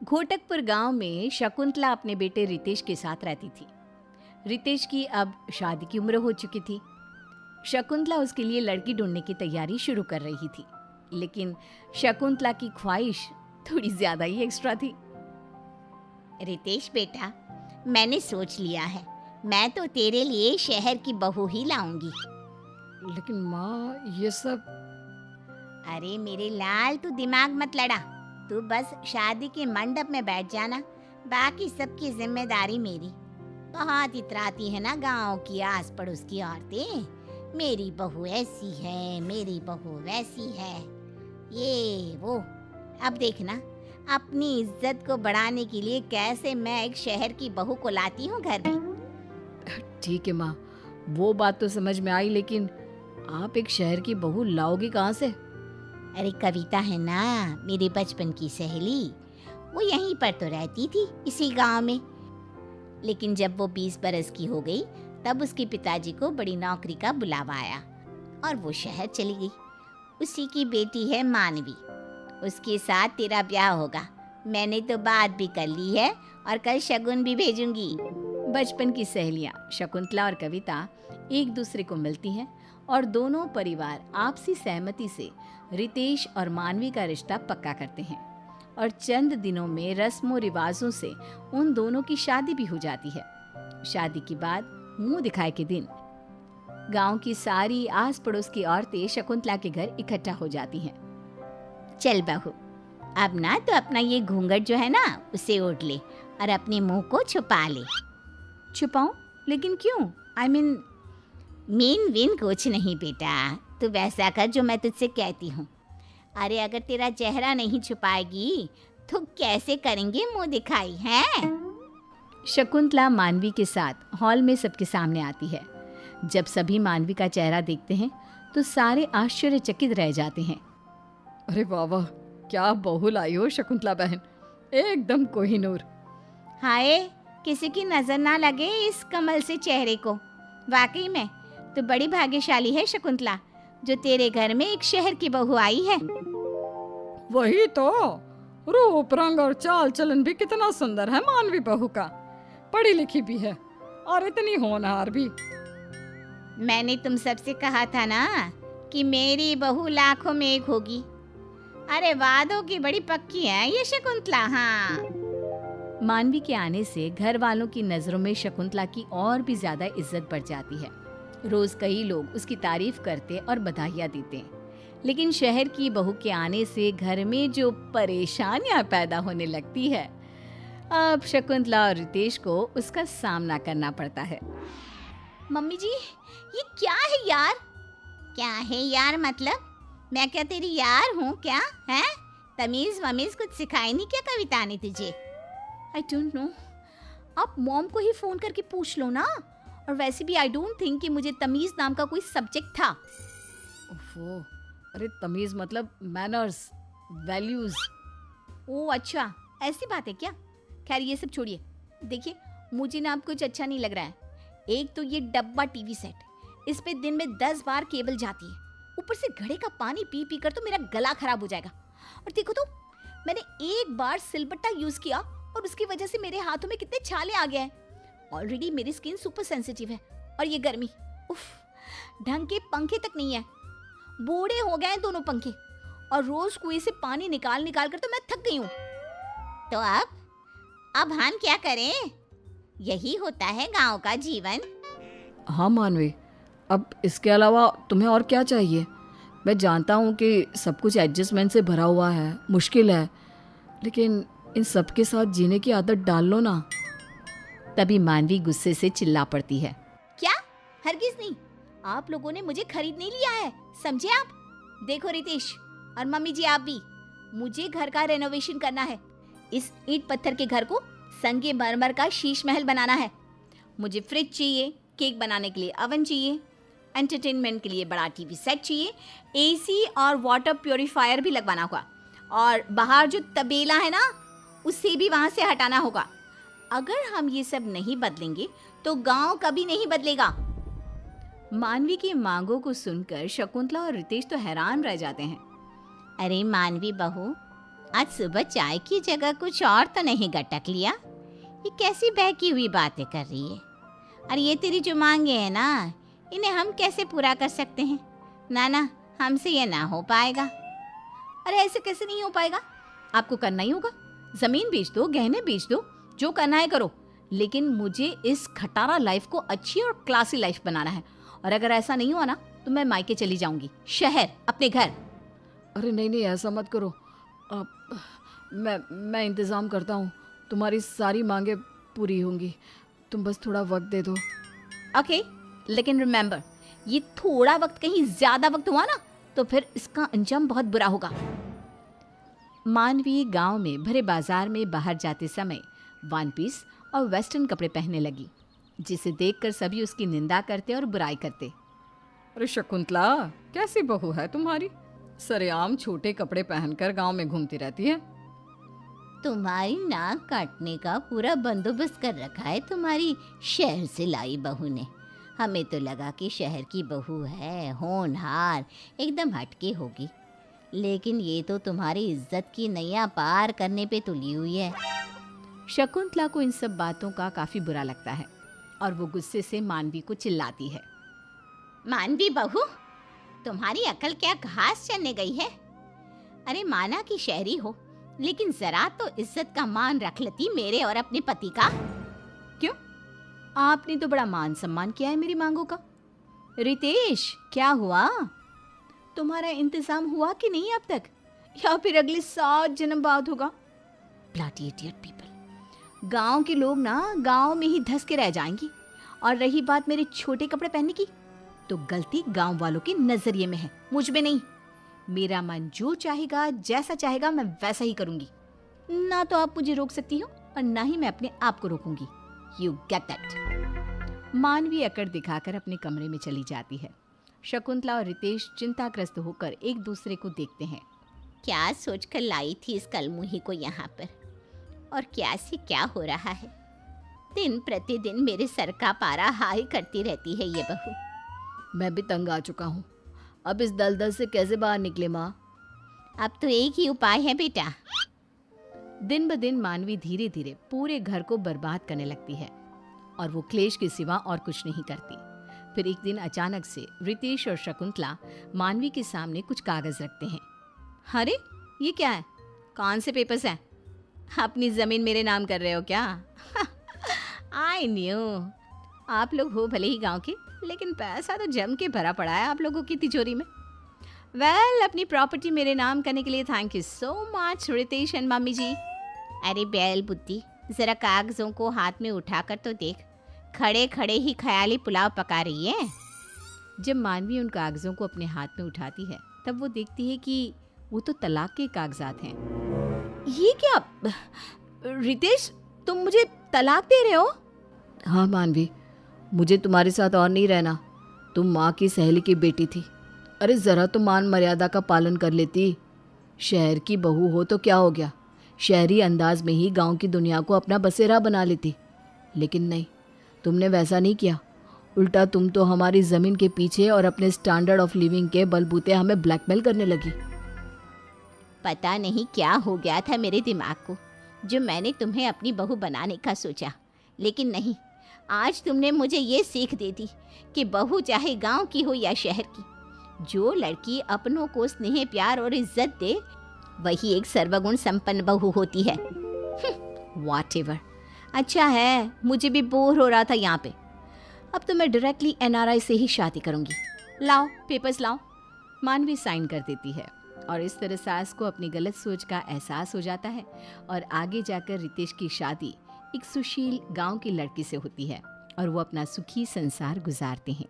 घोटकपुर गांव में शकुंतला अपने बेटे रितेश के साथ रहती थी। रितेश की अब शादी की उम्र हो चुकी थी। शकुंतला उसके लिए लड़की ढूंढने की तैयारी शुरू कर रही थी, लेकिन शकुंतला की ख्वाहिश थोड़ी ज्यादा ही एक्स्ट्रा थी। रितेश बेटा, मैंने सोच लिया है, मैं तो तेरे लिए शहर की बहू ही लाऊंगी। लेकिन माँ, ये सब। अरे मेरे लाल, तू दिमाग मत लड़ा। तू बस शादी के मंडप में बैठ जाना, बाकी सबकी जिम्मेदारी मेरी। बहुत इतराती है ना गांव की आस पड़ोस की औरतें, मेरी बहू ऐसी है, मेरी बहू वैसी है, ये वो। अब देखना, अपनी इज्जत को बढ़ाने के लिए कैसे मैं एक शहर की बहू को लाती हूँ घर में। ठीक है माँ, वो बात तो समझ में आई, लेकिन आप एक शहर की बहू लाओगी कहाँ से? अरे कविता है ना, मेरे बचपन की सहेली, वो यहीं पर तो रहती थी, इसी गांव में। लेकिन जब वो 20 बरस की हो गई, तब उसके पिताजी को बड़ी नौकरी का बुलावा आया और वो शहर चली गई। उसी की बेटी है मानवी, उसके साथ तेरा ब्याह होगा। मैंने तो बात भी कर ली है और कल शगुन भी भेजूंगी। बचपन की सहेलियां शकुंतला और कविता एक दूसरे को मिलती हैं और दोनों परिवार आपसी सहमति से रितेश और मानवी का रिश्ता पक्का करते हैं और चंद दिनों में रस्मों रिवाजों से उन दोनों की शादी भी हो जाती है। शादी के बाद मुंह दिखाए के दिन गांव की सारी आस पड़ोस की औरतें शकुंतला के घर इकट्ठा हो जाती हैं। चल बहू, अब ना तो अपना ये घूंघट जो है ना, उसे ओढ़ ले और अपने मुंह को छुपा ले। छुपाऊं? लेकिन क्यों? मीन विन कुछ नहीं बेटा, तू वैसा कर जो मैं तुझसे कहती हूँ। अरे अगर तेरा चेहरा नहीं छुपाएगी तो कैसे करेंगे मुंह दिखाई है? शकुंतला मानवी के साथ हॉल में सबके सामने आती है। जब सभी मानवी का चेहरा देखते हैं तो सारे आश्चर्यचकित रह जाते हैं। अरे वाह वाह, क्या बहू लाई हो शकुंतला बहन, एकदम कोहिनूर। हाय, किसी की नजर ना लगे इस कमल से चेहरे को। वाकई में तो बड़ी भाग्यशाली है शकुंतला, जो तेरे घर में एक शहर की बहू आई है। वही तो, रूप रंग और चाल चलन भी कितना सुंदर है मानवी बहू का। पढ़ी लिखी भी है और इतनी होनहार भी। मैंने तुम सबसे कहा था ना कि मेरी बहू लाखों में एक होगी। अरे वादों की बड़ी पक्की है ये शकुंतला। हाँ, मानवी के आने से घर वालों की नजरों में शकुंतला की और भी ज्यादा इज्जत बढ़ जाती है। रोज कई लोग उसकी तारीफ करते और बधाइयाँ देते हैं। लेकिन शहर की बहू के आने से घर में जो परेशानियां पैदा होने लगती है, अब शकुंतला और रितेश को उसका सामना करना पड़ता है। मम्मी जी, ये क्या है यार? क्या है यार मतलब? मैं क्या तेरी यार हूँ क्या? है तमीज वमीज कुछ सिखाई नहीं क्या कविता ने तुझे? आई डोंट नो, आप मॉम को ही फोन करके पूछ लो ना। और वैसे भी आई डोंट थिंक कि मुझे तमीज नाम का कोई सब्जेक्ट था। ओफो, अरे तमीज मतलब मैनर्स, वैल्यूज। ओह अच्छा, ऐसी बात है क्या? खैर ये सब छोड़िए। देखिए, मुझे ना अब कुछ अच्छा नहीं लग रहा है। एक तो ये डब्बा टीवी सेट, इस पे दिन में 10 बार केबल जाती है। ऊपर से घड़े का पानी पी पी कर तो मेरा गला खराब हो जाएगा। और देखो तो, मैंने एक बार सिलबट्टा यूज किया और उसकी वजह से मेरे हाथों में कितने छाले आ गए हैं। ऑलरेडी मेरी स्किन सुपर सेंसिटिव है और ये गर्मी, उफ, ढंग के पंखे तक नहीं है। बूढ़े हो गए हैं दोनों पंखे और रोज कुएं से पानी निकाल निकाल कर तो मैं थक गई हूँ। तो अब हम क्या करें? यही होता है गांव का जीवन। हाँ मानवी, अब इसके अलावा तुम्हें और क्या चाहिए? मैं जानता हूँ कि सब कुछ एडजस्टमेंट से भरा हुआ है, मुश्किल है, लेकिन इन सब के साथ जीने की आदत डाल लो ना। तभी मानवी गुस्से से चिल्ला पड़ती है। क्या? हरगिज नहीं, आप लोगों ने मुझे खरीद नहीं लिया है, समझे आप? देखो रितेश और मम्मी जी, आप भी, मुझे घर का रेनोवेशन करना है। इस ईंट पत्थर के घर को संगे मरमर का शीश महल बनाना है। मुझे फ्रिज चाहिए, केक बनाने के लिए ओवन चाहिए, एंटरटेनमेंट के लिए बड़ा टीवी सेट चाहिए, एसी और वाटर प्योरीफायर भी लगवाना होगा, और बाहर जो तबेला है ना, उसे भी वहां से हटाना होगा। अगर हम ये सब नहीं बदलेंगे तो गांव कभी नहीं बदलेगा। मानवी की मांगों को सुनकर शकुंतला और रितेश तो हैरान रह जाते हैं। अरे मानवी बहू, आज सुबह चाय की जगह कुछ और तो नहीं गटक लिया? ये कैसी बहकी हुई बातें कर रही है? और ये तेरी जो मांगे हैं ना, इन्हें हम कैसे पूरा कर सकते हैं? ना, हमसे ये ना हो पाएगा। अरे ऐसे कैसे नहीं हो पाएगा? आपको करना ही होगा। जमीन बेच दो, गहने बेच दो, जो करना है करो, लेकिन मुझे इस खटारा लाइफ को अच्छी और क्लासी लाइफ बनाना है। और अगर ऐसा नहीं हुआ ना तो मैं मायके चली जाऊंगी, शहर, अपने घर। अरे नहीं, ऐसा मत करो। अब मैं इंतज़ाम करता हूँ, तुम्हारी सारी मांगे पूरी होंगी। तुम बस थोड़ा वक्त दे दो। ओके, लेकिन रिमेंबर, ये थोड़ा वक्त कहीं ज्यादा वक्त हुआ ना तो फिर इसका अंजाम बहुत बुरा होगा। मानवी गांव में भरे बाजार में बाहर जाते समय वन पीस और वेस्टर्न कपड़े पहनने लगी, जिसे देखकर सभी उसकी निंदा करते और बुराई करते। अरे शकुंतला, कैसी बहू है तुम्हारी? सरेआम छोटे कपड़े पहनकर गांव में घूमती रहती है। तुम्हारी नाक काटने का पूरा बंदोबस्त कर रखा है तुम्हारी शहर से लाई बहू ने। हमें तो लगा कि शहर की बहू है, होनहार, एकदम हटके होगी, लेकिन ये तो तुम्हारी इज्जत की नैया पार करने पे तुली हुई है। शकुंतला को इन सब बातों का काफी बुरा लगता है और वो गुस्से से मानवी को चिल्लाती है। मानवी बहू, तुम्हारी अकल क्या घास चरने गई है? अरे माना कि शहरी हो, लेकिन जरा तो इज्जत का मान रख लेती मेरे और अपने पति का। क्यों? आपने तो बड़ा मान सम्मान किया है मेरी मांगों का। रितेश, क्या हुआ? तुम्हारा इंतजाम हुआ कि नहीं अब तक, या फिर अगले 7 जन्म बाद होगा? Bloody idiot people. गांव के लोग ना गांव में ही धस के रह जाएंगी। और रही बात मेरे छोटे कपड़े पहनने की, तो गलती गांव वालों के नजरिए में है, मुझ में नहीं। मेरा मन जो चाहेगा, जैसा चाहेगा, मैं वैसा ही करूंगी। ना तो आप मुझे रोक सकती हो और ना ही मैं अपने आप को रोकूंगी। You get that. मानवी अकड़ दिखाकर अपने कमरे में चली जाती है। शकुंतला और रितेश चिंताग्रस्त होकर एक दूसरे को देखते हैं। क्या सोचकर लाई थी इस कलमुही को यहाँ पर, और क्या से क्या हो रहा है? दिन प्रतिदिन मेरे सर का पारा हाई करती रहती है ये बहू। मैं भी तंग आ चुका हूँ। अब इस दलदल से कैसे बाहर निकले माँ? अब तो एक ही उपाय है बेटा। दिन ब दिन मानवी धीरे धीरे पूरे घर को बर्बाद करने लगती है और वो क्लेश के सिवा और कुछ नहीं करती। फिर एक दिन अचानक से रितेश और शकुंतला मानवी के सामने कुछ कागज रखते हैं। अरे ये क्या है? कौन से पेपर्स हैं? अपनी जमीन मेरे नाम कर रहे हो क्या? I knew. आप लोग हो भले ही गांव के, लेकिन पैसा तो जम के भरा पड़ा है आप लोगों की तिजोरी में। वेल, अपनी प्रॉपर्टी मेरे नाम करने के लिए thank you so much Ritesh and mummy ji. अरे बैल बुद्धि, जरा कागजों को हाथ में उठाकर तो देख, खड़े खड़े ही ख्याली पुलाव पका रही है। जब मानवी उन कागजों को अपने हाथ में उठाती है तब वो देखती है कि वो तो तलाक के कागजात हैं। ये क्या? रितेश, तुम मुझे तलाक दे रहे हो? हाँ मानवी, मुझे तुम्हारे साथ और नहीं रहना। तुम माँ की सहेली की बेटी थी। अरे ज़रा तो मान मर्यादा का पालन कर लेती। शहर की बहू हो तो क्या हो गया, शहरी अंदाज में ही गांव की दुनिया को अपना बसेरा बना लेती। लेकिन नहीं, तुमने वैसा नहीं किया। उल्टा तुम तो हमारी ज़मीन के पीछे और अपने स्टैंडर्ड ऑफ लिविंग के बलबूते हमें ब्लैकमेल करने लगी। पता नहीं क्या हो गया था मेरे दिमाग को, जो मैंने तुम्हें अपनी बहू बनाने का सोचा। लेकिन नहीं, आज तुमने मुझे ये सीख दे दी कि बहू चाहे गांव की हो या शहर की, जो लड़की अपनों को स्नेह, प्यार और इज्जत दे, वही एक सर्वगुण संपन्न बहू होती है। व्हाटएवर। अच्छा है, मुझे भी बोर हो रहा था यहाँ पे। अब तो मैं डायरेक्टली एनआरआई से ही शादी करूँगी। लाओ पेपर्स लाओ। मानवी साइन कर देती है और इस तरह सास को अपनी गलत सोच का एहसास हो जाता है और आगे जाकर रितेश की शादी एक सुशील गांव की लड़की से होती है और वो अपना सुखी संसार गुजारते हैं।